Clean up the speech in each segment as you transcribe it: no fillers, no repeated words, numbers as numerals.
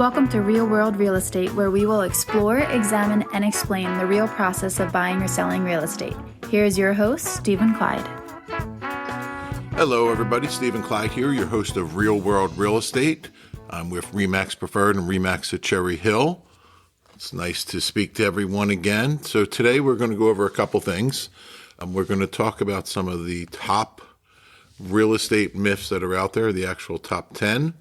Welcome to Real World Real Estate, where we will explore, examine, and explain the real process of buying or selling real estate. Here is your host, Stephen Clyde. Hello, everybody. Stephen Clyde here, your host of Real World Real Estate. I'm with RE/MAX Preferred and RE/MAX at Cherry Hill. It's nice to speak to everyone again. So today we're going to go over a couple things. We're going to talk about some of the top real estate myths that are out there, the actual top 10.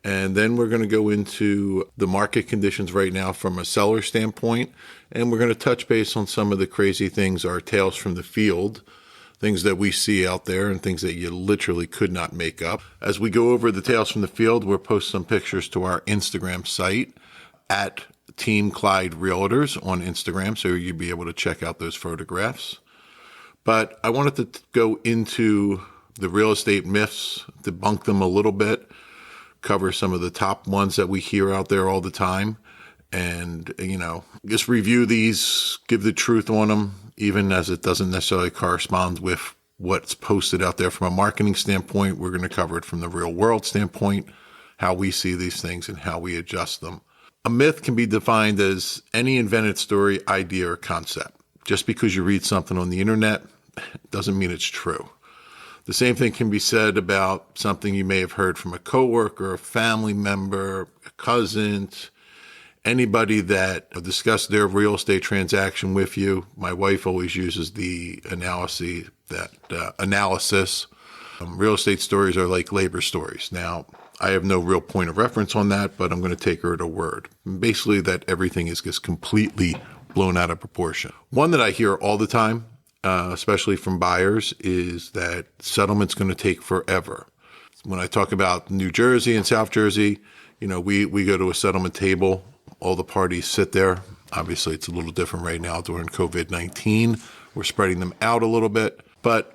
And then we're going to go into the market conditions right now from a seller standpoint. And we're going to touch base on some of the crazy things, our tales from the field, things that we see out there and things that you literally could not make up. As we go over the tales from the field, we'll post some pictures to our Instagram site at Team Clyde Realtors on Instagram, so you'll be able to check out those photographs. But I wanted to go into the real estate myths, debunk them a little bit, cover some of the top ones that we hear out there all the time, and, just review these, give the truth on them, even as it doesn't necessarily correspond with what's posted out there from a marketing standpoint. We're going to cover it from the real world standpoint, how we see these things and how we adjust them. A myth can be defined as any invented story, idea, or concept. Just because you read something on the internet doesn't mean it's true. The same thing can be said about something you may have heard from a coworker, a family member, a cousin, anybody that discussed their real estate transaction with you. My wife always uses the analysis. Real estate stories are like labor stories. Now, I have no real point of reference on that, but I'm going to take her at her word. Basically, that everything is just completely blown out of proportion. One that I hear all the time, especially from buyers, is that settlement's going to take forever. When I talk about New Jersey and South Jersey, we go to a settlement table. All the parties sit there. Obviously, it's a little different right now during COVID-19. We're spreading them out a little bit, but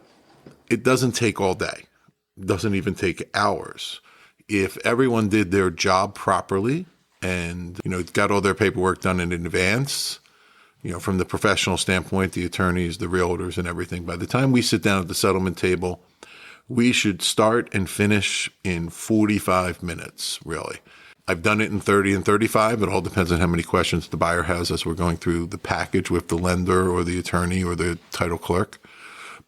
it doesn't take all day. It doesn't even take hours. If everyone did their job properly and, got all their paperwork done in advance, from the professional standpoint, the attorneys, the realtors and everything, by the time we sit down at the settlement table, we should start and finish in 45 minutes, really. I've done it in 30 and 35. It all depends on how many questions the buyer has as we're going through the package with the lender or the attorney or the title clerk.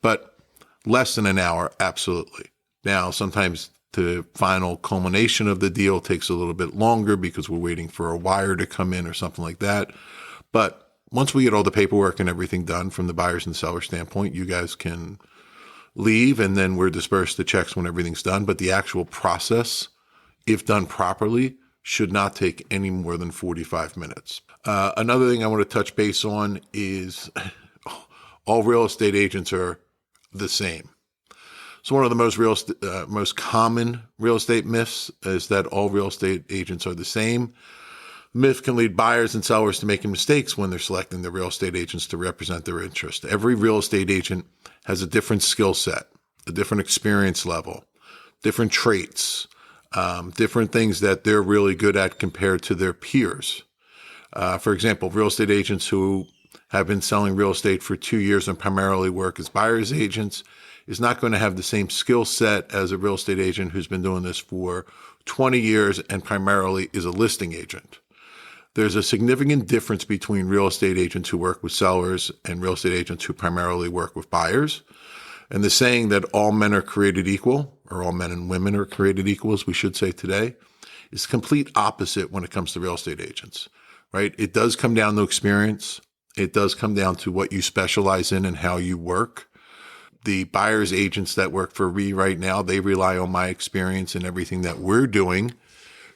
But less than an hour, absolutely. Now, sometimes the final culmination of the deal takes a little bit longer because we're waiting for a wire to come in or something like that. But once we get all the paperwork and everything done from the buyers and seller standpoint, you guys can leave and then we're dispersed the checks when everything's done. But the actual process, if done properly, should not take any more than 45 minutes. Another thing I want to touch base on is all real estate agents are the same. So one of the most common real estate myths is that all real estate agents are the same. Myth can lead buyers and sellers to making mistakes when they're selecting the real estate agents to represent their interest. Every real estate agent has a different skill set, a different experience level, different traits, different things that they're really good at compared to their peers. For example, real estate agents who have been selling real estate for 2 years and primarily work as buyer's agents is not going to have the same skill set as a real estate agent who's been doing this for 20 years and primarily is a listing agent. There's a significant difference between real estate agents who work with sellers and real estate agents who primarily work with buyers. And the saying that all men are created equal, or all men and women are created equal, as we should say today, is complete opposite when it comes to real estate agents, right? It does come down to experience. It does come down to what you specialize in and how you work. The buyer's agents that work for RE right now, they rely on my experience and everything that we're doing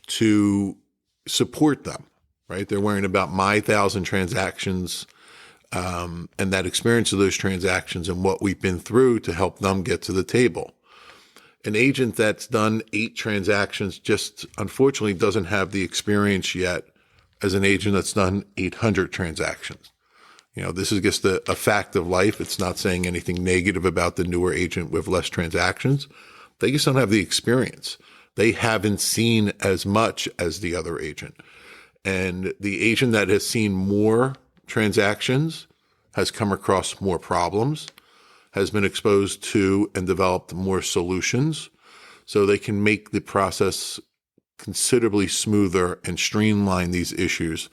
to support them, right? They're worrying about my 1,000 transactions and that experience of those transactions and what we've been through to help them get to the table. An agent that's done 8 transactions just unfortunately doesn't have the experience yet as an agent that's done 800 transactions. This is just a fact of life. It's not saying anything negative about the newer agent with less transactions. They just don't have the experience. They haven't seen as much as the other agent. And the agent that has seen more transactions has come across more problems, has been exposed to and developed more solutions so they can make the process considerably smoother and streamline these issues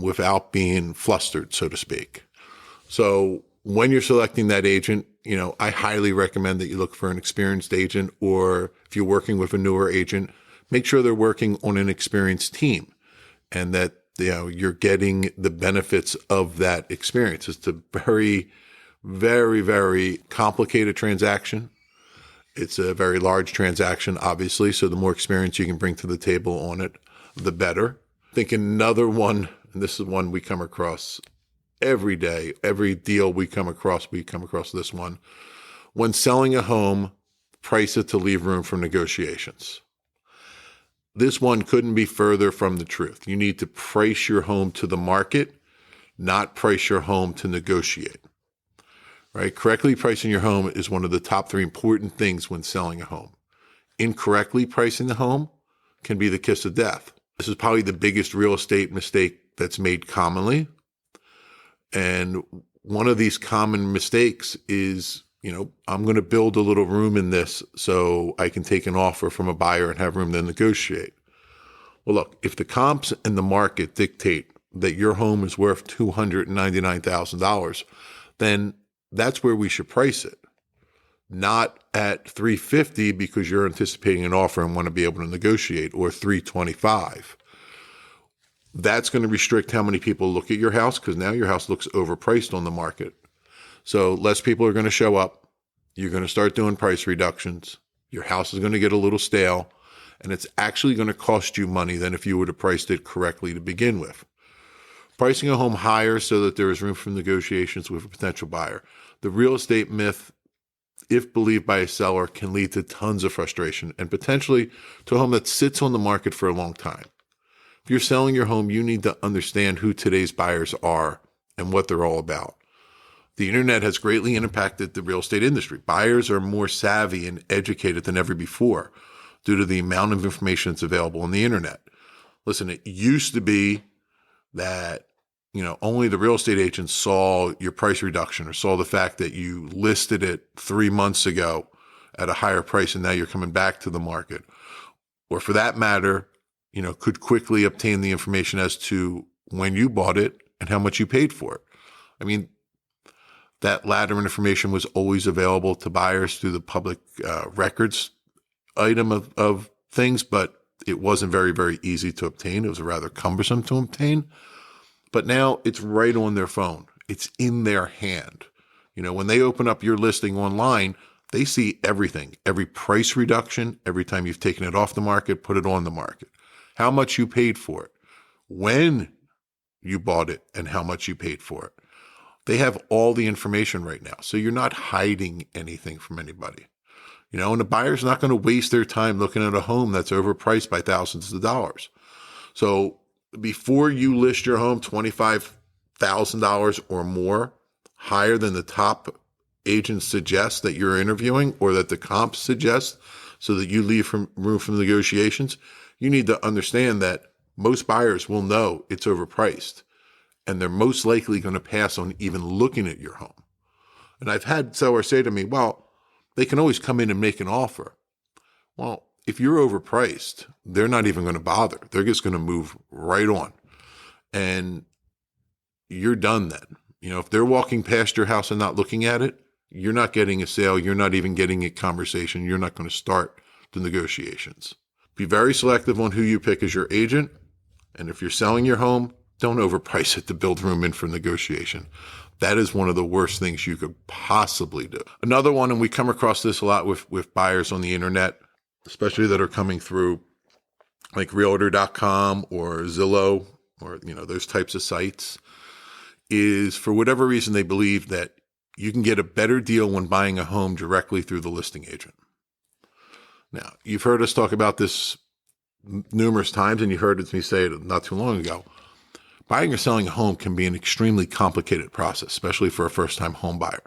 without being flustered, so to speak. So when you're selecting that agent, I highly recommend that you look for an experienced agent, or if you're working with a newer agent, make sure they're working on an experienced team and that you're getting the benefits of that experience. It's a very, very, very complicated transaction. It's a very large transaction, obviously. So the more experience you can bring to the table on it, the better. I think another one, and this is one we come across every day, every deal we come across this one. When selling a home, price it to leave room for negotiations. This one couldn't be further from the truth. You need to price your home to the market, not price your home to negotiate. Right? Correctly pricing your home is one of the top 3 important things when selling a home. Incorrectly pricing the home can be the kiss of death. This is probably the biggest real estate mistake that's made commonly. And one of these common mistakes is, I'm going to build a little room in this so I can take an offer from a buyer and have room to negotiate. Well, look, if the comps and the market dictate that your home is worth $299,000, then that's where we should price it. Not at $350 because you're anticipating an offer and want to be able to negotiate, or $325. That's going to restrict how many people look at your house, because now your house looks overpriced on the market. So less people are going to show up. You're going to start doing price reductions. Your house is going to get a little stale, and it's actually going to cost you money than if you would have priced it correctly to begin with. Pricing a home higher so that there is room for negotiations with a potential buyer. The real estate myth, if believed by a seller, can lead to tons of frustration and potentially to a home that sits on the market for a long time. If you're selling your home, you need to understand who today's buyers are and what they're all about. The internet has greatly impacted the real estate industry. Buyers are more savvy and educated than ever before due to the amount of information that's available on the internet. Listen, it used to be that, only the real estate agents saw your price reduction or saw the fact that you listed it 3 months ago at a higher price and now you're coming back to the market. Or for that matter, could quickly obtain the information as to when you bought it and how much you paid for it. I mean, that latter information was always available to buyers through the public records item of things, but it wasn't very, very easy to obtain. It was rather cumbersome to obtain. But now it's right on their phone. It's in their hand. When they open up your listing online, they see everything, every price reduction, every time you've taken it off the market, put it on the market, how much you paid for it, when you bought it, and how much you paid for it. They have all the information right now. So you're not hiding anything from anybody. And the buyer's not going to waste their time looking at a home that's overpriced by thousands of dollars. So before you list your home $25,000 or more, higher than the top agents suggest that you're interviewing or that the comps suggest so that you leave room for negotiations, you need to understand that most buyers will know it's overpriced, and they're most likely going to pass on even looking at your home. And I've had sellers say to me, well, they can always come in and make an offer. Well, if you're overpriced, they're not even going to bother. They're just going to move right on. And you're done then. If they're walking past your house and not looking at it, you're not getting a sale. You're not even getting a conversation. You're not going to start the negotiations. Be very selective on who you pick as your agent. And if you're selling your home, don't overprice it to build room in for negotiation. That is one of the worst things you could possibly do. Another one, and we come across this a lot with buyers on the internet, especially that are coming through like Realtor.com or Zillow or, those types of sites, is for whatever reason they believe that you can get a better deal when buying a home directly through the listing agent. Now, you've heard us talk about this numerous times, and you heard me say it not too long ago. Buying or selling a home can be an extremely complicated process, especially for a first-time home buyer.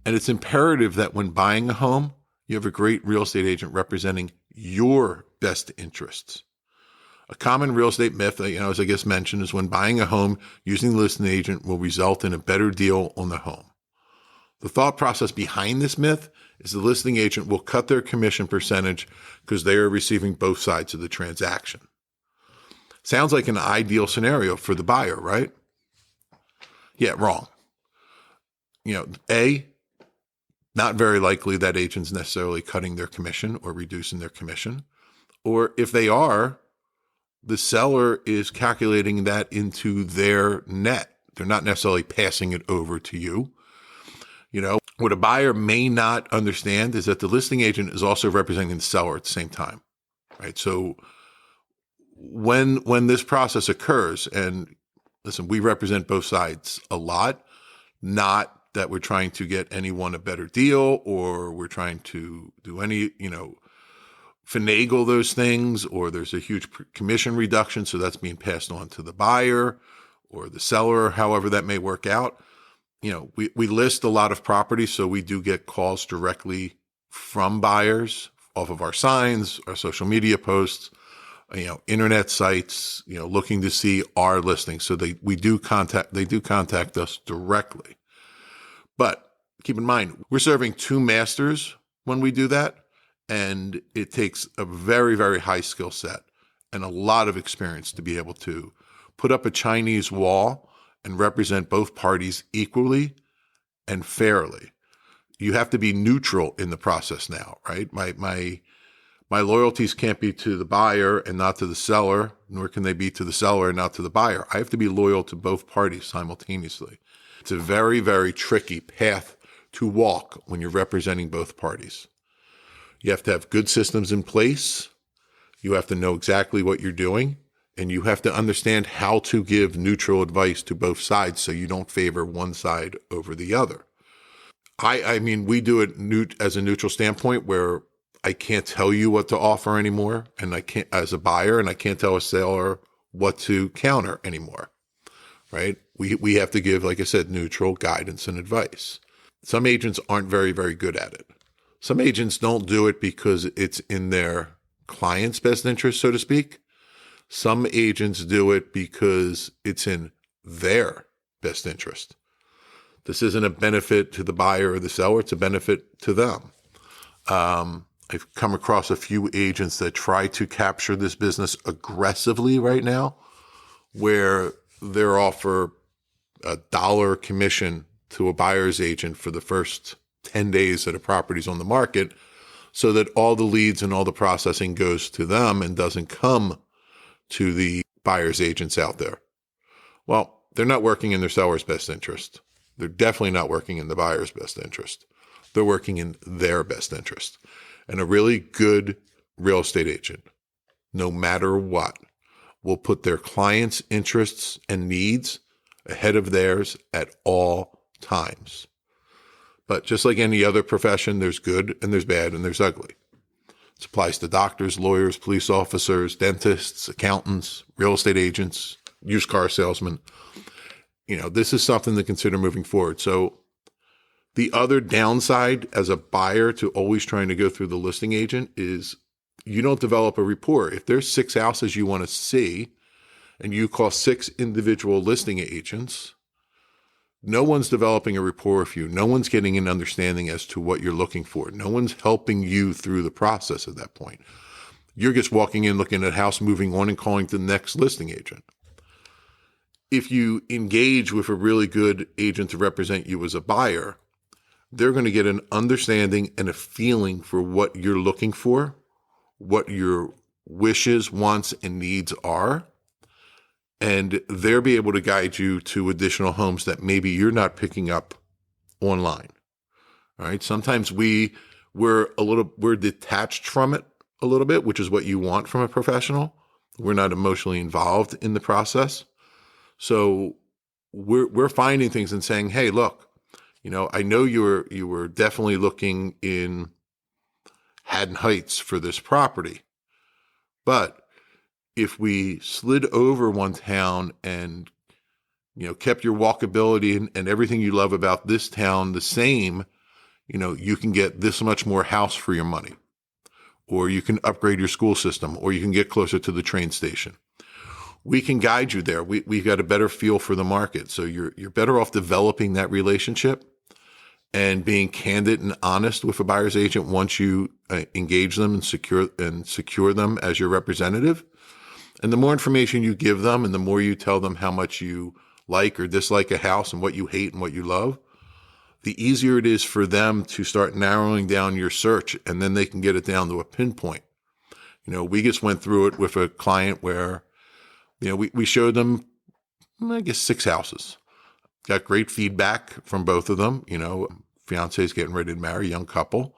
And it's imperative that when buying a home, you have a great real estate agent representing your best interests. A common real estate myth, as I just mentioned, is when buying a home, using the listing agent will result in a better deal on the home. The thought process behind this myth is the listing agent will cut their commission percentage because they are receiving both sides of the transaction. Sounds like an ideal scenario for the buyer, right? Yeah, wrong. A, not very likely that agent's necessarily cutting their commission or reducing their commission. Or if they are, the seller is calculating that into their net. They're not necessarily passing it over to you. What a buyer may not understand is that the listing agent is also representing the seller at the same time, right? So when this process occurs, and listen, we represent both sides a lot, not that we're trying to get anyone a better deal or we're trying to do any, finagle those things, or there's a huge commission reduction, so that's being passed on to the buyer or the seller, however that may work out. We list a lot of properties, so we do get calls directly from buyers off of our signs, our social media posts, internet sites, looking to see our listings. So they do contact us directly. But keep in mind, we're serving two masters when we do that. And it takes a very, very high skill set and a lot of experience to be able to put up a Chinese wall and represent both parties equally and fairly. You have to be neutral in the process now, right? My loyalties can't be to the buyer and not to the seller, nor can they be to the seller and not to the buyer. I have to be loyal to both parties simultaneously. It's a very, very tricky path to walk when you're representing both parties. You have to have good systems in place. You have to know exactly what you're doing, and you have to understand how to give neutral advice to both sides so you don't favor one side over the other. I mean, we do it as a neutral standpoint where I can't tell you what to offer anymore, and I can't, as a buyer, and I can't tell a seller what to counter anymore, right? We have to give, like I said, neutral guidance and advice. Some agents aren't very, very good at it. Some agents don't do it because it's in their client's best interest, so to speak. Some agents do it because it's in their best interest. This isn't a benefit to the buyer or the seller. It's a benefit to them. I've come across a few agents that try to capture this business aggressively right now, where they're offer $1 commission to a buyer's agent for the first 10 days that a property's on the market, so that all the leads and all the processing goes to them and doesn't come to the buyer's agents out there. Well, they're not working in their seller's best interest. They're definitely not working in the buyer's best interest. They're working in their best interest. And a really good real estate agent, no matter what, will put their clients' interests and needs ahead of theirs at all times. But just like any other profession, there's good and there's bad and there's ugly. This applies to doctors, lawyers, police officers, dentists, accountants, real estate agents, used car salesmen. This is something to consider moving forward. So the other downside as a buyer to always trying to go through the listing agent is you don't develop a rapport. If there's 6 houses you want to see and you call 6 individual listing agents, no one's developing a rapport with you. No one's getting an understanding as to what you're looking for. No one's helping you through the process at that point. You're just walking in, looking at a house, moving on, and calling to the next listing agent. If you engage with a really good agent to represent you as a buyer, they're going to get an understanding and a feeling for what you're looking for, what your wishes, wants, and needs are. And they'll be able to guide you to additional homes that maybe you're not picking up online. All right. Sometimes we're detached from it a little bit, which is what you want from a professional. We're not emotionally involved in the process. So we're finding things and saying, hey, look, I know you were definitely looking in Haddon Heights for this property, but if we slid over one town and, kept your walkability and everything you love about this town the same, you can get this much more house for your money, or you can upgrade your school system, or you can get closer to the train station. We can guide you there. We've got a better feel for the market. So you're better off developing that relationship and being candid and honest with a buyer's agent once you engage them and secure them as your representative. And the more information you give them and the more you tell them how much you like or dislike a house and what you hate and what you love, the easier it is for them to start narrowing down your search, and then they can get it down to a pinpoint. We just went through it with a client where, we showed them, I guess, 6 houses. Got great feedback from both of them. Fiance's getting ready to marry, young couple.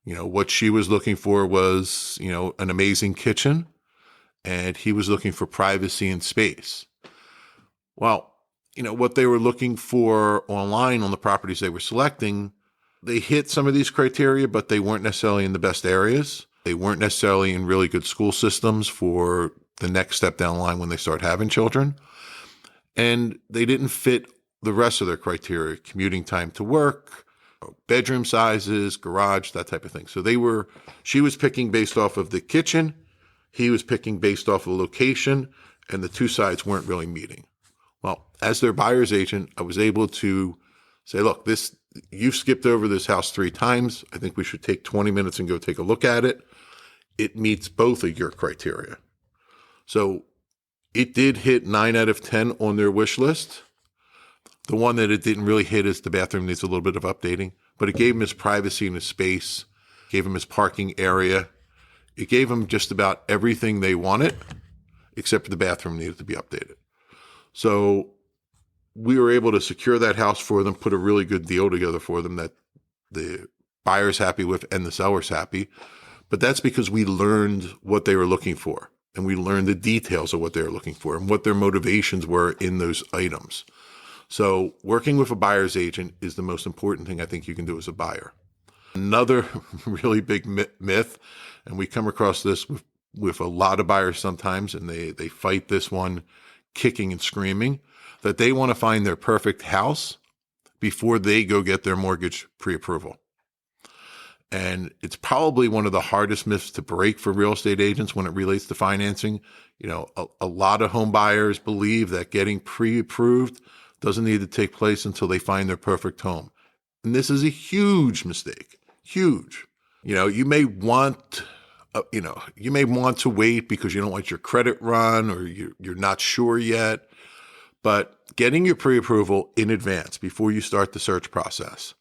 What she was looking for was, an amazing kitchen, and he was looking for privacy and space. Well, what they were looking for online on the properties they were selecting, they hit some of these criteria, but they weren't necessarily in the best areas. They weren't necessarily in really good school systems for the next step down the line when they start having children. And they didn't fit the rest of their criteria: commuting time to work, bedroom sizes, garage, that type of thing. So she was picking based off of the kitchen. He was picking based off of location, and the two sides weren't really meeting. Well, as their buyer's agent, I was able to say, look, you've skipped over this house 3 times. I think we should take 20 minutes and go take a look at it. It meets both of your criteria. So it did hit 9 out of 10 on their wish list. The one that it didn't really hit is the bathroom needs a little bit of updating, but it gave him his privacy and his space, gave him his parking area. It gave him just about everything they wanted, except for the bathroom needed to be updated. So we were able to secure that house for them, put a really good deal together for them that the buyer's happy with and the seller's happy. But that's because we learned what they were looking for, and we learned the details of what they were looking for and what their motivations were in those items. So working with a buyer's agent is the most important thing I think you can do as a buyer. Another really big myth, and we come across this with a lot of buyers sometimes, and they fight this one kicking and screaming, that they want to find their perfect house before they go get their mortgage pre-approval. And it's probably one of the hardest myths to break for real estate agents when it relates to financing. A lot of home buyers believe that getting pre-approved doesn't need to take place until they find their perfect home. And this is a huge mistake, huge. You may want to wait because you don't want your credit run or you're not sure yet. But getting your pre-approval in advance before you start the search process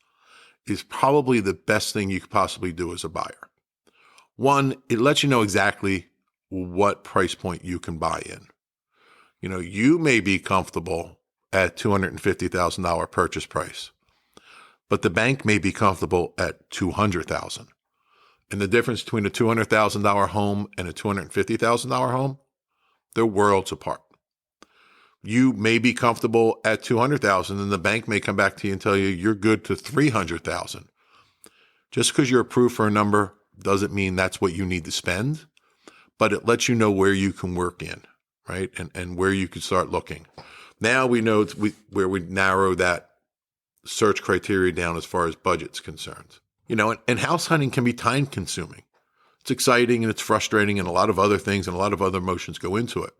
is probably the best thing you could possibly do as a buyer. One, it lets you know exactly what price point you can buy in. You may be comfortable at $250,000 purchase price, but the bank may be comfortable at $200,000. And the difference between a $200,000 home and a $250,000 home, they're worlds apart. You may be comfortable at $200,000 and the bank may come back to you and tell you you're good to $300,000. Just because you're approved for a number doesn't mean that's what you need to spend, but it lets you know where you can work in, right? And where you can start looking. Now we know where we narrow that search criteria down as far as budget's concerned. And house hunting can be time consuming. It's exciting and it's frustrating and a lot of other things and a lot of other emotions go into it.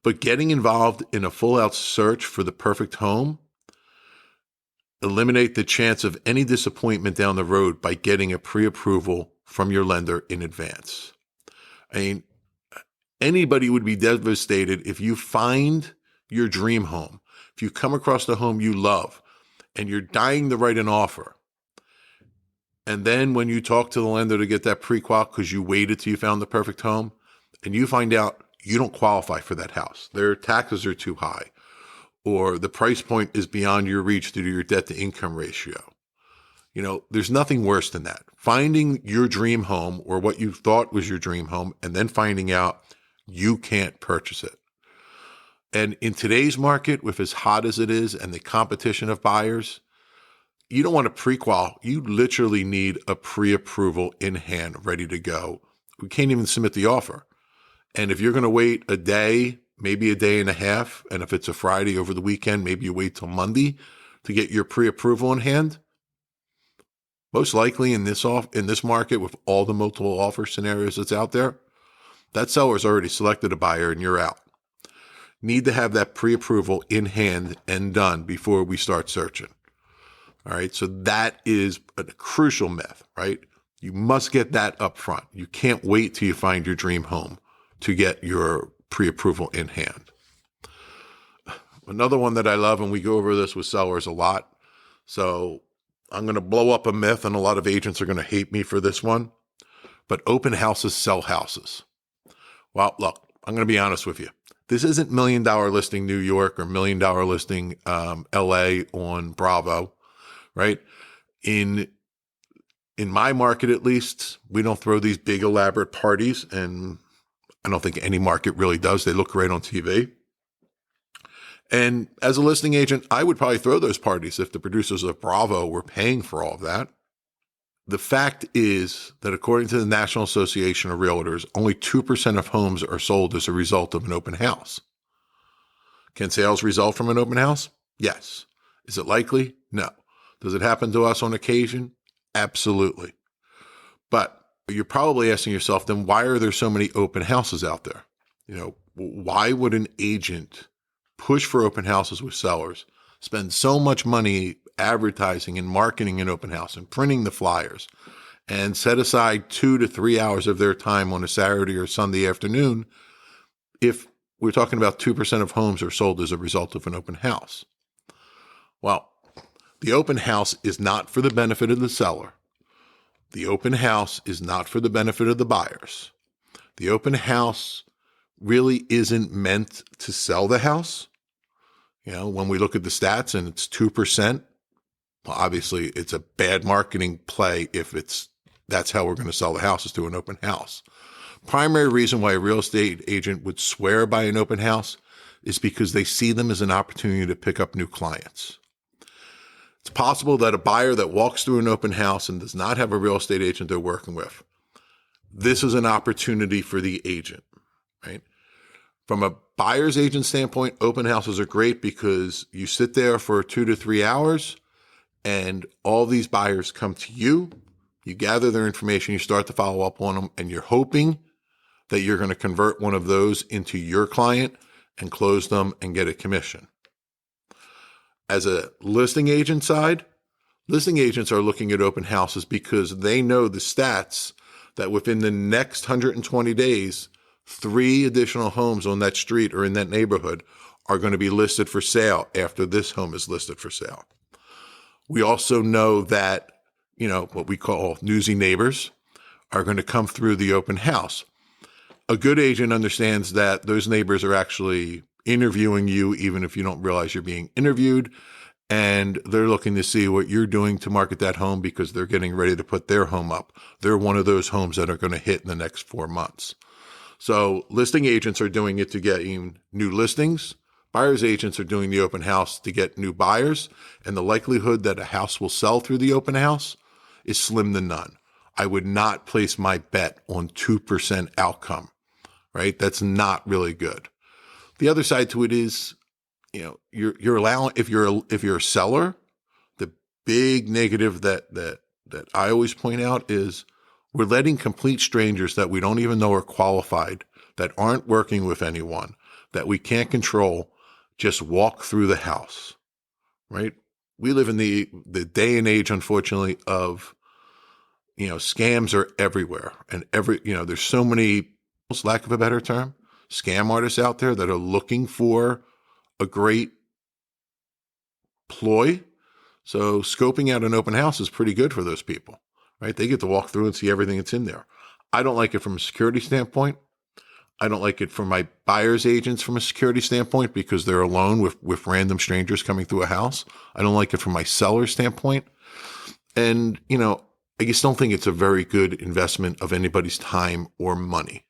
But getting involved in a full out search for the perfect home, eliminate the chance of any disappointment down the road by getting a pre-approval from your lender in advance. Anybody would be devastated if you find your dream home, if you come across the home you love and you're dying to write an offer. And then when you talk to the lender to get that pre-qual because you waited till you found the perfect home and you find out you don't qualify for that house, their taxes are too high, or the price point is beyond your reach due to your debt to income ratio. There's nothing worse than that. Finding your dream home or what you thought was your dream home and then finding out you can't purchase it. And in today's market, with as hot as it is and the competition of buyers, you don't want a pre-qual. You literally need a pre-approval in hand, ready to go. We can't even submit the offer. And if you're going to wait a day, maybe a day and a half, and if it's a Friday over the weekend, maybe you wait till Monday to get your pre-approval in hand, most likely in this market with all the multiple offer scenarios that's out there, that seller's already selected a buyer and you're out. Need to have that pre-approval in hand and done before we start searching. All right. So that is a crucial myth, right? You must get that up front. You can't wait till you find your dream home to get your pre-approval in hand. Another one that I love, and we go over this with sellers a lot. So I'm going to blow up a myth, and a lot of agents are going to hate me for this one, but open houses sell houses. Well, look, I'm going to be honest with you. This isn't $1 Million Listing New York or $1 Million Listing LA on Bravo, right? In my market, at least, we don't throw these big elaborate parties, and I don't think any market really does. They look great on TV. And as a listing agent, I would probably throw those parties if the producers of Bravo were paying for all of that. The fact is that according to the National Association of Realtors, only 2% of homes are sold as a result of an open house. Can sales result from an open house? Yes. Is it likely? No. Does it happen to us on occasion? Absolutely. But you're probably asking yourself, then why are there so many open houses out there? Why would an agent push for open houses with sellers, spend so much money advertising and marketing an open house and printing the flyers, and set aside 2 to 3 hours of their time on a Saturday or Sunday afternoon if we're talking about 2% of homes are sold as a result of an open house? Well, the open house is not for the benefit of the seller. The open house is not for the benefit of the buyers. The open house really isn't meant to sell the house. When we look at the stats and it's 2%, well, obviously it's a bad marketing play if that's how we're going to sell the house, is through an open house. Primary reason why a real estate agent would swear by an open house is because they see them as an opportunity to pick up new clients. It's possible that a buyer that walks through an open house and does not have a real estate agent they're working with, this is an opportunity for the agent, right? From a buyer's agent standpoint, open houses are great because you sit there for 2 to 3 hours and all these buyers come to you. You gather their information, you start to follow up on them, and you're hoping that you're going to convert one of those into your client and close them and get a commission. As a listing agent side, listing agents are looking at open houses because they know the stats that within the next 120 days, 3 additional homes on that street or in that neighborhood are going to be listed for sale after this home is listed for sale. We also know that, what we call newsy neighbors are going to come through the open house. A good agent understands that those neighbors are actually interviewing you, even if you don't realize you're being interviewed, and they're looking to see what you're doing to market that home because they're getting ready to put their home up. They're one of those homes that are going to hit in the next 4 months. So listing agents are doing it to get new listings. Buyer's agents are doing the open house to get new buyers. And the likelihood that a house will sell through the open house is slim to none. I would not place my bet on 2% outcome, right? That's not really good. The other side to it is, you're allowing, if you're a seller, the big negative that I always point out is we're letting complete strangers that we don't even know are qualified, that aren't working with anyone, that we can't control, just walk through the house, right? We live in the day and age, unfortunately, of, scams are everywhere. And there's so many, lack of a better term, scam artists out there that are looking for a great ploy. So scoping out an open house is pretty good for those people, right? They get to walk through and see everything that's in there. I don't like it from a security standpoint. I don't like it for my buyer's agents from a security standpoint because they're alone with random strangers coming through a house. I don't like it from my seller's standpoint. And, I just don't think it's a very good investment of anybody's time or money,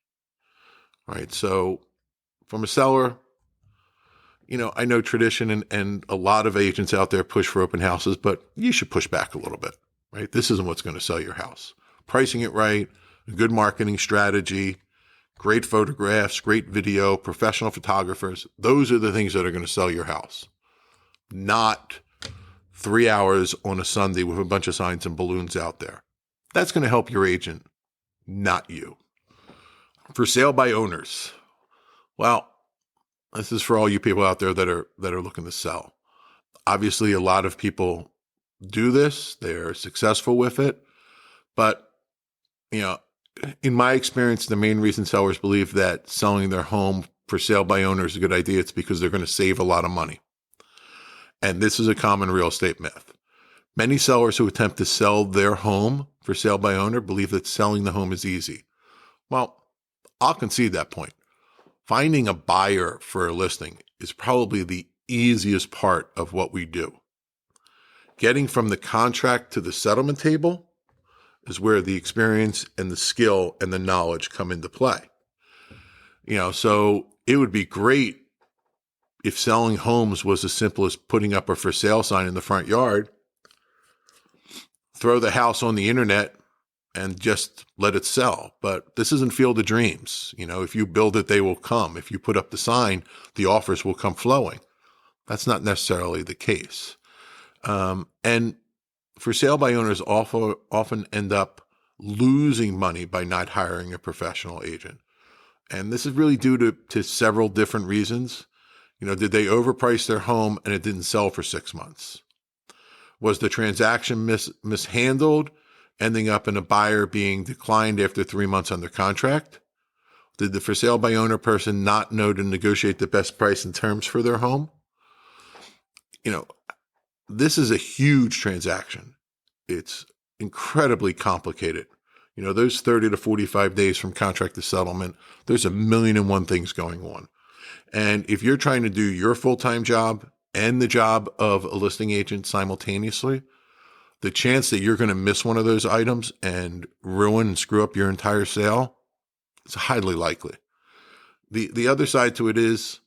right? So from a seller, I know tradition and a lot of agents out there push for open houses, but you should push back a little bit, right? This isn't what's going to sell your house. Pricing it right, a good marketing strategy, great photographs, great video, professional photographers. Those are the things that are going to sell your house, not 3 hours on a Sunday with a bunch of signs and balloons out there. That's going to help your agent, not you. For sale by owners. Well, this is for all you people out there that are looking to sell. Obviously, a lot of people do this. They're successful with it. But, you know, in my experience, the main reason sellers believe that selling their home for sale by owner is a good idea, it's because they're going to save a lot of money. And this is a common real estate myth. Many sellers who attempt to sell their home for sale by owner believe that selling the home is easy. Well, I'll concede that point. Finding a buyer for a listing is probably the easiest part of what we do. Getting from the contract to the settlement table is where the experience and the skill and the knowledge come into play. So it would be great if selling homes was as simple as putting up a for sale sign in the front yard, throw the house on the internet, and just let it sell. But this isn't Field of Dreams. If you build it, they will come. If you put up the sign, the offers will come flowing. That's not necessarily the case. And for sale by owners often end up losing money by not hiring a professional agent. And this is really due to several different reasons. Did they overprice their home and it didn't sell for 6 months? Was the transaction mishandled, ending up in a buyer being declined after 3 months under contract? Did the for sale by owner person not know to negotiate the best price and terms for their home? This is a huge transaction. It's incredibly complicated. Those 30 to 45 days from contract to settlement, there's a million and one things going on. And if you're trying to do your full-time job and the job of a listing agent simultaneously, the chance that you're going to miss one of those items and ruin and screw up your entire sale is highly likely. The other side to it is,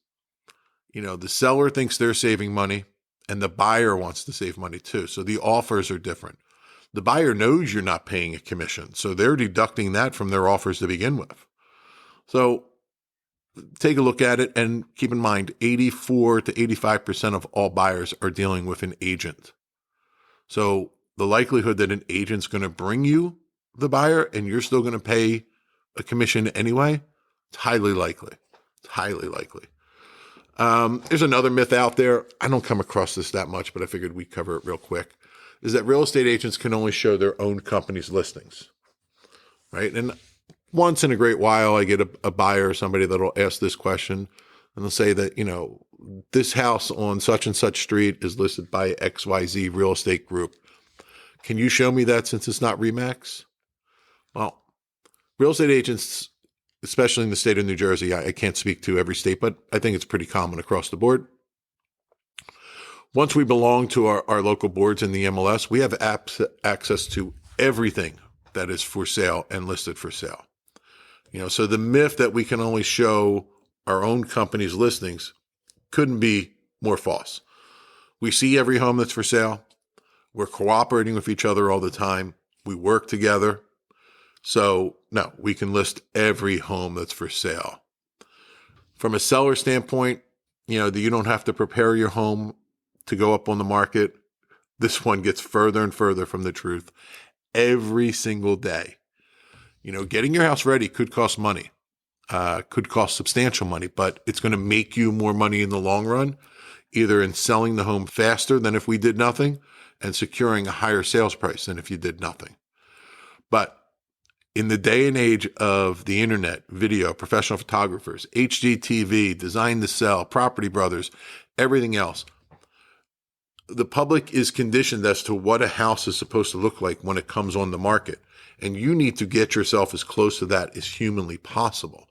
the seller thinks they're saving money and the buyer wants to save money too. So the offers are different. The buyer knows you're not paying a commission, so they're deducting that from their offers to begin with. So take a look at it and keep in mind 84 to 85% of all buyers are dealing with an agent. So the likelihood that an agent's going to bring you the buyer and you're still going to pay a commission anyway, it's highly likely. It's highly likely. There's another myth out there. I don't come across this that much, but I figured we'd cover it real quick, is that real estate agents can only show their own company's listings, right? And once in a great while, I get a buyer or somebody that'll ask this question, and they'll say that, this house on such and such street is listed by XYZ Real Estate Group. Can you show me that since it's not RE/MAX? Well, real estate agents, especially in the state of New Jersey, I can't speak to every state, but I think it's pretty common across the board. Once we belong to our local boards in the MLS, we have access to everything that is for sale and listed for sale. So the myth that we can only show our own company's listings couldn't be more false. We see every home that's for sale. We're cooperating with each other all the time. We work together. So no, we can list every home that's for sale. From a seller standpoint, you don't have to prepare your home to go up on the market. This one gets further and further from the truth every single day. Getting your house ready could cost money, could cost substantial money, but it's going to make you more money in the long run, either in selling the home faster than if we did nothing and securing a higher sales price than if you did nothing. But in the day and age of the internet, video, professional photographers, HGTV, design to sell, Property Brothers, everything else, the public is conditioned as to what a house is supposed to look like when it comes on the market. And you need to get yourself as close to that as humanly possible.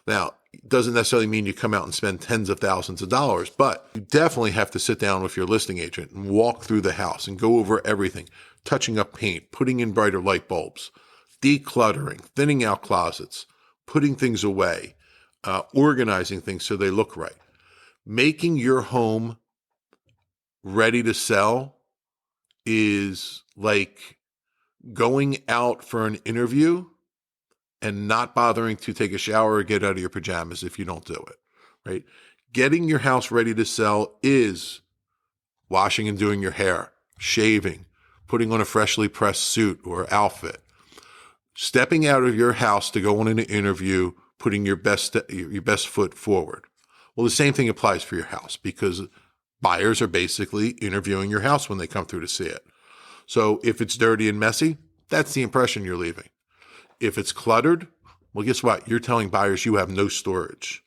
Now, it doesn't necessarily mean you come out and spend tens of thousands of dollars, but you definitely have to sit down with your listing agent and walk through the house and go over everything, touching up paint, putting in brighter light bulbs, decluttering, thinning out closets, putting things away, organizing things so they look right. Making your home ready to sell is like going out for an interview and not bothering to take a shower or get out of your pajamas if you don't do it, right? Getting your house ready to sell is washing and doing your hair, shaving, putting on a freshly pressed suit or outfit, stepping out of your house to go on an interview, putting your best foot forward. Well, the same thing applies for your house, because Buyers are basically interviewing your house when they come through to see it. So if it's dirty and messy, that's the impression you're leaving. If it's cluttered, well, guess what? You're telling buyers you have no storage.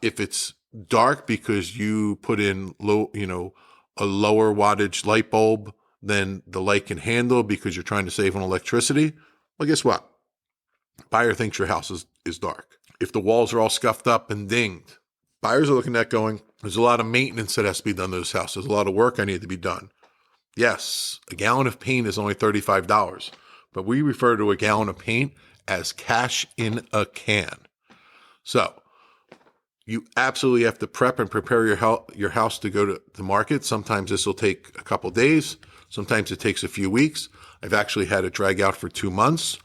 If it's dark because you put in a lower wattage light bulb than the light can handle because you're trying to save on electricity, well, guess what? Buyer thinks your house is dark. If the walls are all scuffed up and dinged, buyers are looking at going, there's a lot of maintenance that has to be done to this house. There's a lot of work I need to be done. Yes, a gallon of paint is only $35, but we refer to a gallon of paint as cash in a can. So you absolutely have to prep and prepare your house to go to the market. Sometimes this will take a couple days. Sometimes it takes a few weeks. I've actually had it drag out for 2 months.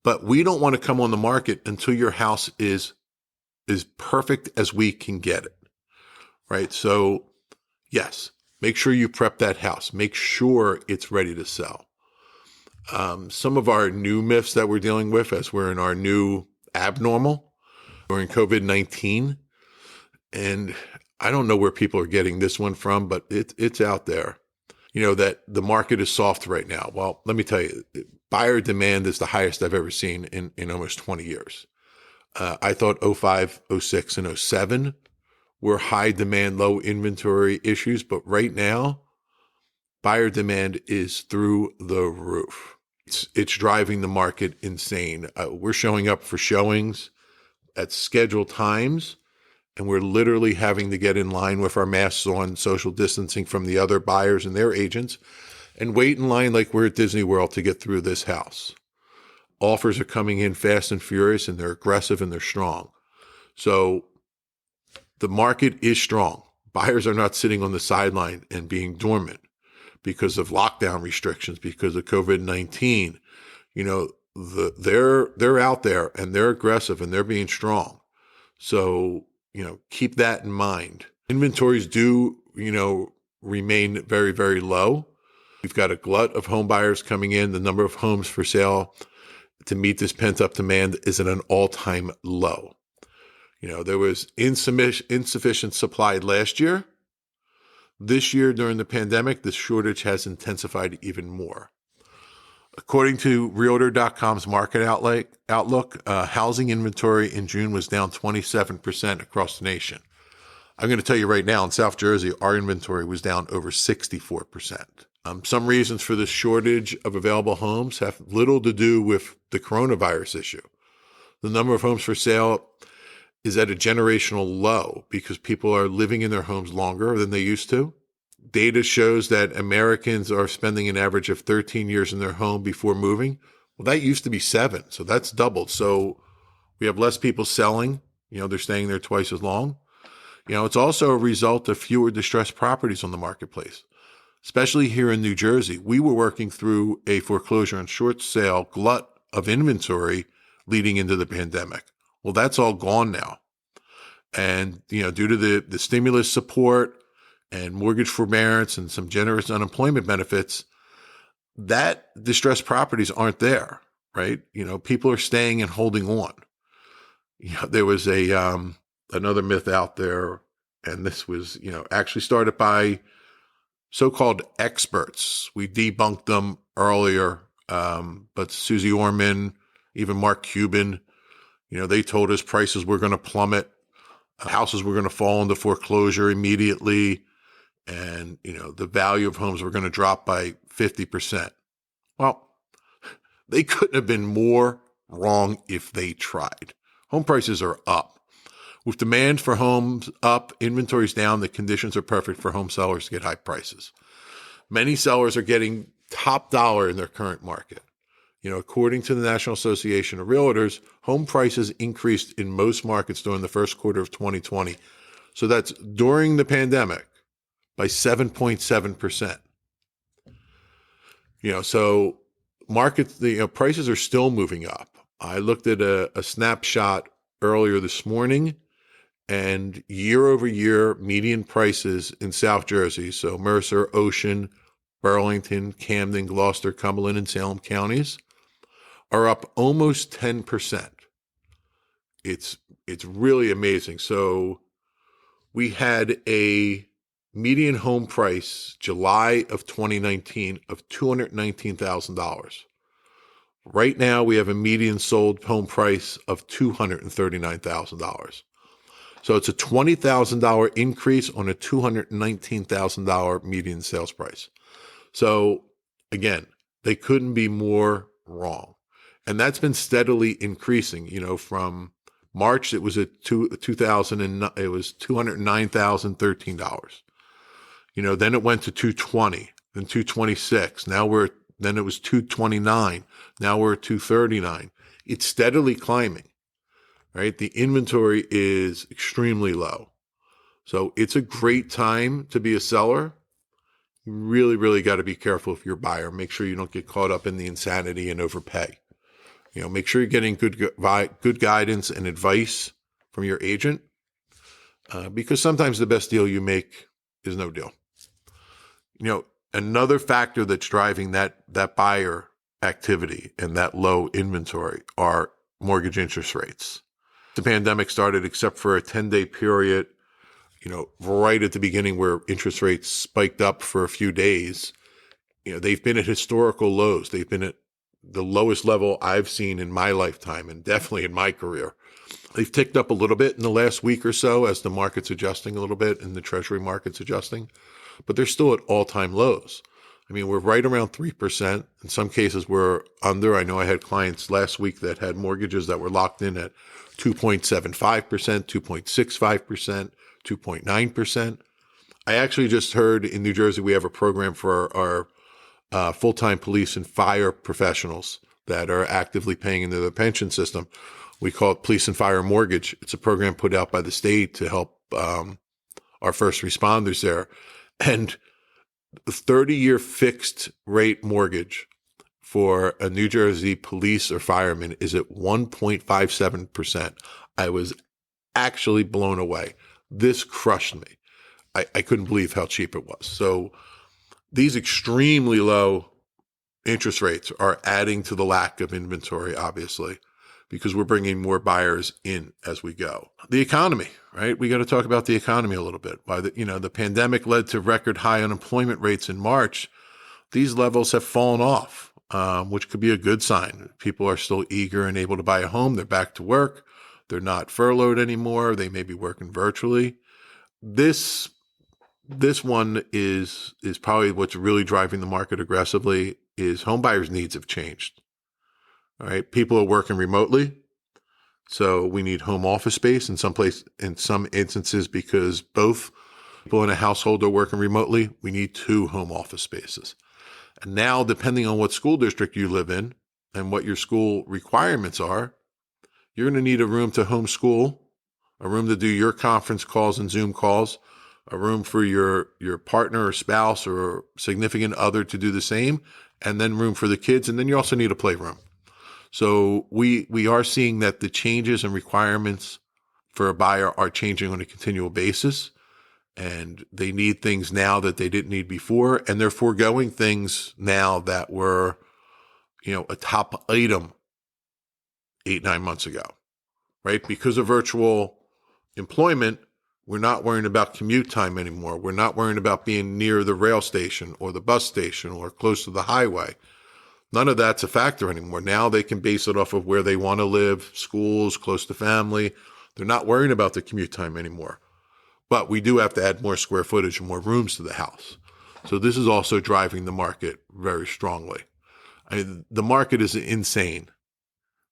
But we don't want to come on the market until your house is perfect as we can get it, right? So yes, make sure you prep that house. Make sure it's ready to sell. Some of our new myths that we're dealing with as we're in our new abnormal, we're in COVID-19, and I don't know where people are getting this one from, but it's out there, that the market is soft right now. Well, let me tell you, buyer demand is the highest I've ever seen in almost 20 years. I thought 05, 06, and 07 were high demand, low inventory issues, but right now, buyer demand is through the roof. It's driving the market insane. We're showing up for showings at scheduled times, and we're literally having to get in line with our masks on, social distancing from the other buyers and their agents, and wait in line like we're at Disney World to get through this house. Offers are coming in fast and furious, and they're aggressive and they're strong. So the market is strong. Buyers are not sitting on the sideline and being dormant because of lockdown restrictions, because of COVID-19. They're out there and they're aggressive and they're being strong. So, keep that in mind. Inventories do, remain very, very low. We've got a glut of home buyers coming in. The number of homes for sale to meet this pent-up demand is at an all-time low. There was insufficient supply last year. This year, during the pandemic, the shortage has intensified even more. According to Realtor.com's market outlook, housing inventory in June was down 27% across the nation. I'm going to tell you right now, in South Jersey, our inventory was down over 64%. Some reasons for this shortage of available homes have little to do with the coronavirus issue. The number of homes for sale is at a generational low because people are living in their homes longer than they used to. Data shows that Americans are spending an average of 13 years in their home before moving. Well, that used to be 7, so that's doubled. So we have less people selling. They're staying there twice as long. It's also a result of fewer distressed properties on the marketplace, especially here in New Jersey. We were working through a foreclosure and short sale glut of inventory leading into the pandemic. Well, that's all gone now. And, due to the stimulus support and mortgage forbearance and some generous unemployment benefits, that distressed properties aren't there, right? People are staying and holding on. There was another myth out there, and this was, actually started by so-called experts. We debunked them earlier, but Susie Orman, even Mark Cuban, they told us prices were going to plummet, houses were going to fall into foreclosure immediately, and, the value of homes were going to drop by 50%. Well, they couldn't have been more wrong if they tried. Home prices are up. With demand for homes up, inventories down, the conditions are perfect for home sellers to get high prices. Many sellers are getting top dollar in their current market. According to the National Association of Realtors, home prices increased in most markets during the first quarter of 2020. So that's during the pandemic by 7.7%. So markets, prices are still moving up. I looked at a snapshot earlier this morning, and year over year, median prices in South Jersey, so Mercer, Ocean, Burlington, Camden, Gloucester, Cumberland, and Salem counties, are up almost 10%. It's really amazing. So We had a median home price July of 2019 of $219,000. Right now, we have a median sold home price of $239,000. So it's a $20,000 increase on a $219,000 median sales price. So again, they couldn't be more wrong. And that's been steadily increasing, from March, it was at 2000 and it was $209,013. Then it went to 220, then 226. Then it was 229. Now we're at 239. It's steadily climbing, right? The inventory is extremely low. So it's a great time to be a seller. You really, really got to be careful if you're a buyer. Make sure you don't get caught up in the insanity and overpay. Make sure you're getting good guidance and advice from your agent, because sometimes the best deal you make is no deal. Another factor that's driving that buyer activity and that low inventory are mortgage interest rates. The pandemic started, except for a 10-day period, right at the beginning where interest rates spiked up for a few days. They've been at historical lows. They've been at the lowest level I've seen in my lifetime and definitely in my career. They've ticked up a little bit in the last week or so as the market's adjusting a little bit and the treasury market's adjusting, but they're still at all-time lows. I mean, we're right around 3%. In some cases, we're under. I know I had clients last week that had mortgages that were locked in at 2.75%, 2.65%, 2.9%. I actually just heard in New Jersey, we have a program for our full-time police and fire professionals that are actively paying into the pension system. We call it Police and Fire Mortgage. It's a program put out by the state to help our first responders there. And the 30-year fixed rate mortgage for a New Jersey police or fireman is at 1.57%. I was actually blown away. This crushed me. I couldn't believe how cheap it was. So these extremely low interest rates are adding to the lack of inventory, obviously, because we're bringing more buyers in as we go. The economy, right? We got to talk about the economy a little bit. The pandemic led to record high unemployment rates in March. These levels have fallen off, which could be a good sign. People are still eager and able to buy a home. They're back to work. They're not furloughed anymore. They may be working virtually. This one is probably what's really driving the market aggressively is home buyers' needs have changed. All right. People are working remotely. So we need home office space in some instances, because both people in a household are working remotely. We need 2 home office spaces. And now, depending on what school district you live in and what your school requirements are, you're going to need a room to homeschool, a room to do your conference calls and Zoom calls, a room for your partner or spouse or significant other to do the same, and then room for the kids. And then you also need a playroom. So we are seeing that the changes and requirements for a buyer are changing on a continual basis, and they need things now that they didn't need before, and they're foregoing things now that were, a top item 8-9 months ago, right? Because of virtual employment, we're not worrying about commute time anymore. We're not worrying about being near the rail station or the bus station or close to the highway. None of that's a factor anymore. Now they can base it off of where they want to live, schools, close to family. They're not worrying about the commute time anymore. But we do have to add more square footage and more rooms to the house. So this is also driving the market very strongly. The market is insane.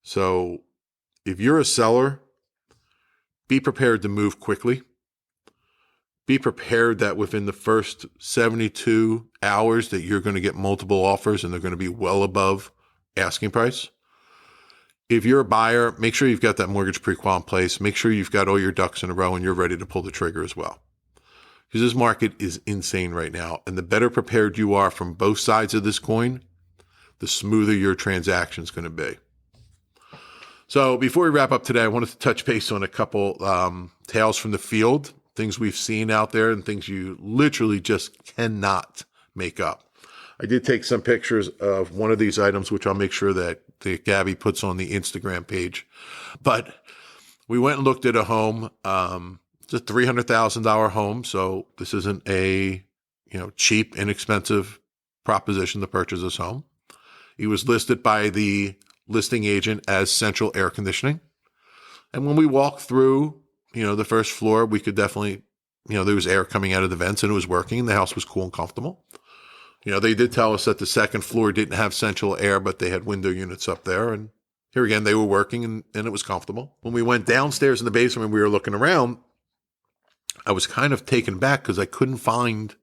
So if you're a seller, be prepared to move quickly. Be prepared that within the first 72 hours that you're going to get multiple offers and they're going to be well above asking price. If you're a buyer, make sure you've got that mortgage pre-qual in place. Make sure you've got all your ducks in a row and you're ready to pull the trigger as well. Because this market is insane right now. And the better prepared you are from both sides of this coin, the smoother your transaction is going to be. So before we wrap up today, I wanted to touch base on a couple tales from the field, things we've seen out there and things you literally just cannot make up. I did take some pictures of one of these items, which I'll make sure that Gabby puts on the Instagram page. But we went and looked at a home. It's a $300,000 home, so this isn't a, cheap, inexpensive proposition to purchase this home. It was listed by the listing agent as central air conditioning. And when we walked through, the first floor, we could definitely, there was air coming out of the vents and it was working. The house was cool and comfortable. They did tell us that the second floor didn't have central air, but they had window units up there. And here again, they were working and it was comfortable. When we went downstairs in the basement and we were looking around, I was kind of taken back because I couldn't find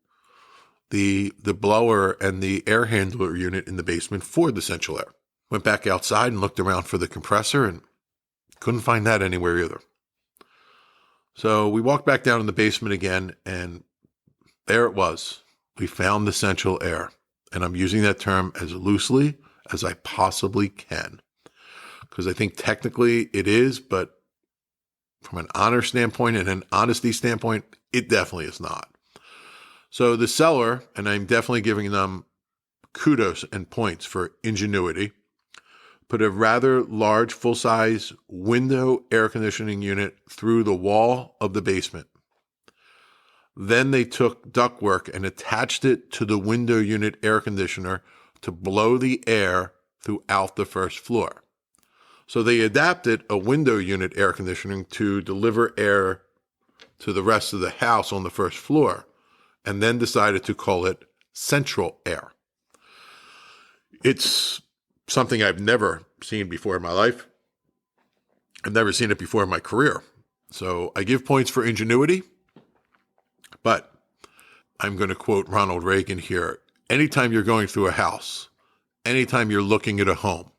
the blower and the air handler unit in the basement for the central air. Went back outside and looked around for the compressor and couldn't find that anywhere either. So we walked back down in the basement again, and there it was. We found the central air. And I'm using that term as loosely as I possibly can, because I think technically it is, but from an honor standpoint and an honesty standpoint, it definitely is not. So the seller, and I'm definitely giving them kudos and points for ingenuity, put a rather large full-size window air conditioning unit through the wall of the basement. Then they took ductwork and attached it to the window unit air conditioner to blow the air throughout the first floor. So they adapted a window unit air conditioning to deliver air to the rest of the house on the first floor, and then decided to call it central air. It's something I've never seen before in my life. I've never seen it before in my career. So I give points for ingenuity, but I'm going to quote Ronald Reagan here. Anytime you're going through a house, anytime you're looking at a home,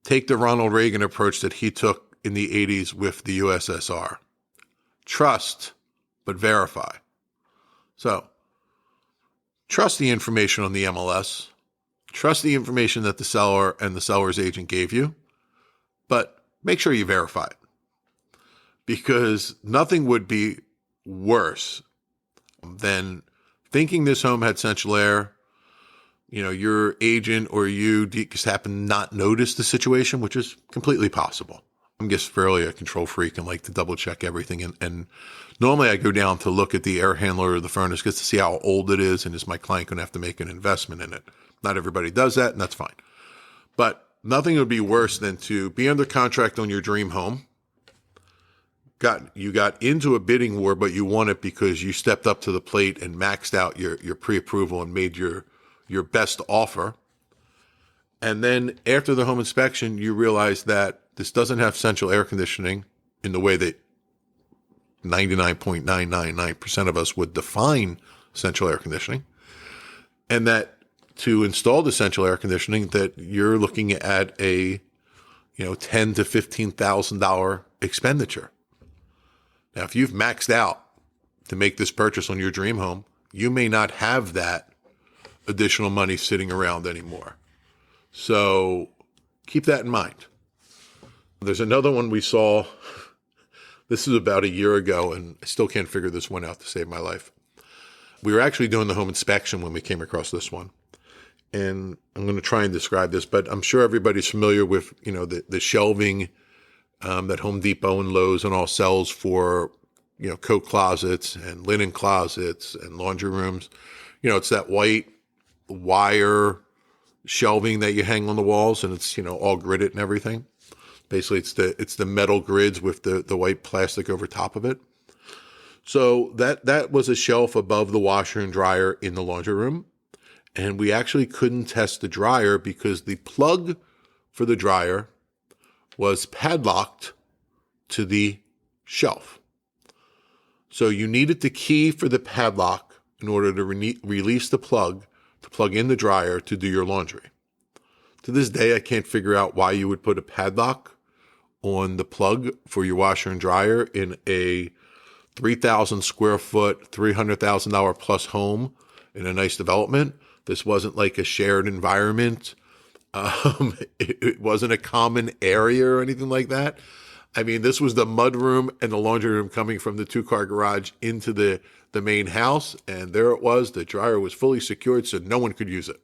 take the Ronald Reagan approach that he took in the 80s with the USSR. Trust, but verify. So trust the information on the MLS. Trust the information that the seller and the seller's agent gave you, but make sure you verify it, because nothing would be worse than thinking this home had central air. Your agent or you just happen to not notice the situation, which is completely possible. I'm just fairly a control freak and like to double check everything. And normally I go down to look at the air handler or the furnace just to see how old it is and is my client going to have to make an investment in it. Not everybody does that, and that's fine. But nothing would be worse than to be under contract on your dream home. You got into a bidding war, but you won it because you stepped up to the plate and maxed out your pre-approval and made your best offer. And then after the home inspection, you realize that this doesn't have central air conditioning in the way that 99.999% of us would define central air conditioning. And that to install the central air conditioning, that you're looking at a, $10,000 to $15,000 expenditure. Now, if you've maxed out to make this purchase on your dream home, you may not have that additional money sitting around anymore. So keep that in mind. There's another one we saw. This is about a year ago, and I still can't figure this one out to save my life. We were actually doing the home inspection when we came across this one. And I'm going to try and describe this, but I'm sure everybody's familiar with, the shelving that Home Depot and Lowe's and all sells for, coat closets and linen closets and laundry rooms. It's that white wire shelving that you hang on the walls, and it's, all gridded and everything. Basically, it's the metal grids with the white plastic over top of it. So that was a shelf above the washer and dryer in the laundry room. And we actually couldn't test the dryer because the plug for the dryer was padlocked to the shelf. So you needed the key for the padlock in order to release the plug to plug in the dryer to do your laundry. To this day, I can't figure out why you would put a padlock on the plug for your washer and dryer in a 3,000 square foot, $300,000 plus home in a nice development. This wasn't like a shared environment. It wasn't a common area or anything like that. I mean, this was the mud room and the laundry room coming from the 2-car garage into the main house. And there it was. The dryer was fully secured, so no one could use it.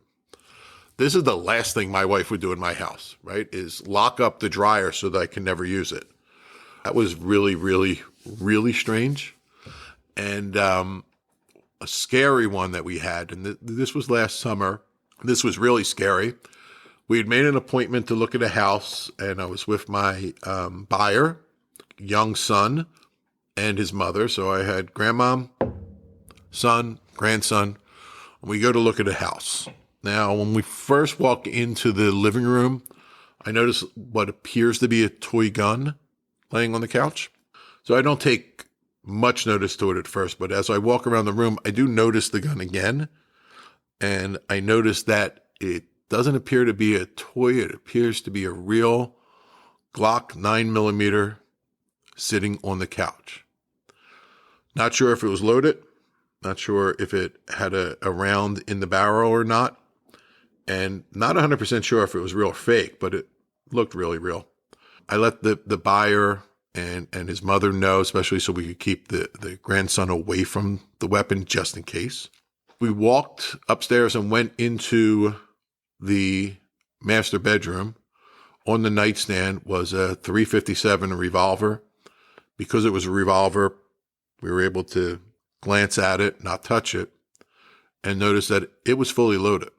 This is the last thing my wife would do in my house, right? Is lock up the dryer so that I can never use it. That was really, really, really strange. And a scary one that we had, and this was last summer. This was really scary. We had made an appointment to look at a house, and I was with my buyer, young son, and his mother. So I had grandmom, son, grandson. We go to look at a house. Now, when we first walk into the living room, I notice what appears to be a toy gun laying on the couch. So I don't take much notice to it at first, but as I walk around the room, I do notice the gun again. And I notice that it doesn't appear to be a toy. It appears to be a real Glock 9mm sitting on the couch. Not sure if it was loaded. Not sure if it had a round in the barrel or not. And not 100% sure if it was real or fake, but it looked really real. I let the buyer and his mother know, especially so we could keep the grandson away from the weapon just in case. We walked upstairs and went into the master bedroom. On the nightstand was a .357 revolver. Because it was a revolver, we were able to glance at it, not touch it, and notice that it was fully loaded.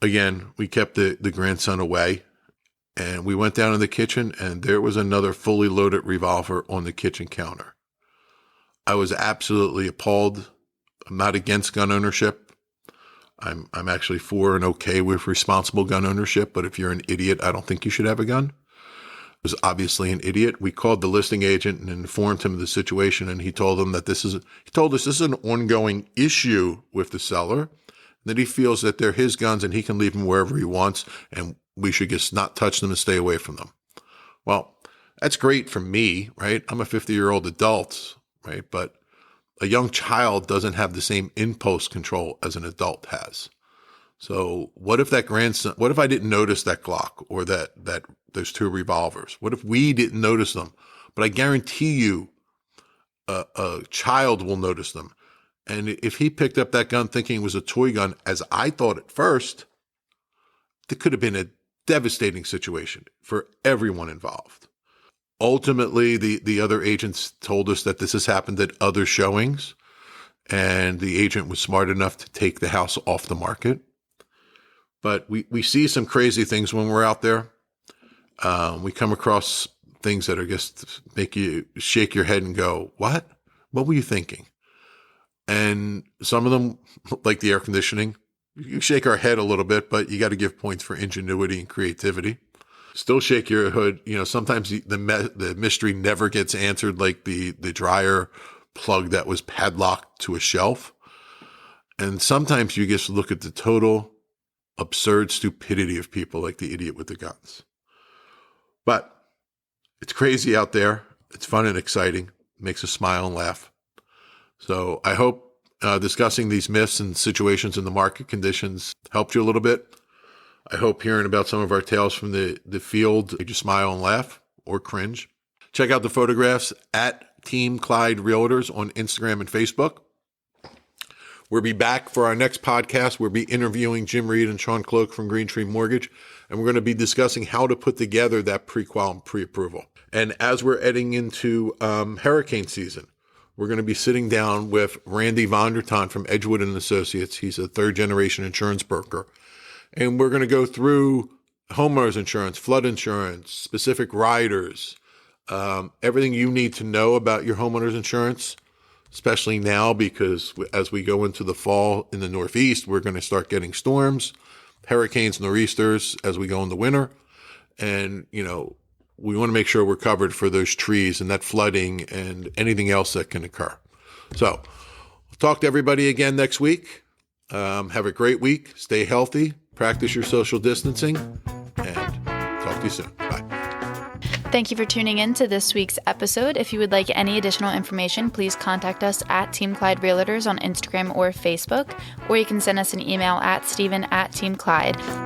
Again, we kept the grandson away, and we went down in the kitchen, and there was another fully loaded revolver on the kitchen counter. I was absolutely appalled. I'm not against gun ownership. I'm actually for and okay with responsible gun ownership, but if you're an idiot, I don't think you should have a gun. I was obviously an idiot. We called the listing agent and informed him of the situation, and he told them that this is an ongoing issue with the seller, that he feels that they're his guns and he can leave them wherever he wants, and we should just not touch them and stay away from them. Well, that's great for me, right? I'm a 50-year-old adult, right? But a young child doesn't have the same impulse control as an adult has. So what if I didn't notice that Glock or that those two revolvers? What if we didn't notice them? But I guarantee you a child will notice them. And if he picked up that gun thinking it was a toy gun, as I thought at first, it could have been a devastating situation for everyone involved. Ultimately, the other agents told us that this has happened at other showings, and the agent was smart enough to take the house off the market. But we see some crazy things when we're out there. We come across things that are just make you shake your head and go, what? What were you thinking? And some of them, like the air conditioning, you shake our head a little bit, but you got to give points for ingenuity and creativity. Still shake your hood. You know, sometimes the mystery never gets answered, like the dryer plug that was padlocked to a shelf. And sometimes you just look at the total absurd stupidity of people, like the idiot with the guns. But it's crazy out there. It's fun and exciting. It makes us smile and laugh. So I hope discussing these myths and situations in the market conditions helped you a little bit. I hope hearing about some of our tales from the field made you smile and laugh or cringe. Check out the photographs at Team Clyde Realtors on Instagram and Facebook. We'll be back for our next podcast. We'll be interviewing Jim Reed and Sean Cloak from Green Tree Mortgage, and we're going to be discussing how to put together that pre-qual and pre-approval. And as we're heading into hurricane season, we're going to be sitting down with Randy Vonderton from Edgewood & Associates. He's a third-generation insurance broker. And we're going to go through homeowners insurance, flood insurance, specific riders, everything you need to know about your homeowners insurance, especially now because as we go into the fall in the Northeast, we're going to start getting storms, hurricanes, nor'easters as we go in the winter. And, you know, we want to make sure we're covered for those trees and that flooding and anything else that can occur. So we'll talk to everybody again next week. Have a great week. Stay healthy. Practice your social distancing. And talk to you soon. Bye. Thank you for tuning in to this week's episode. If you would like any additional information, please contact us at Team Clyde Realtors on Instagram or Facebook, or you can send us an email at Steven@TeamClyde.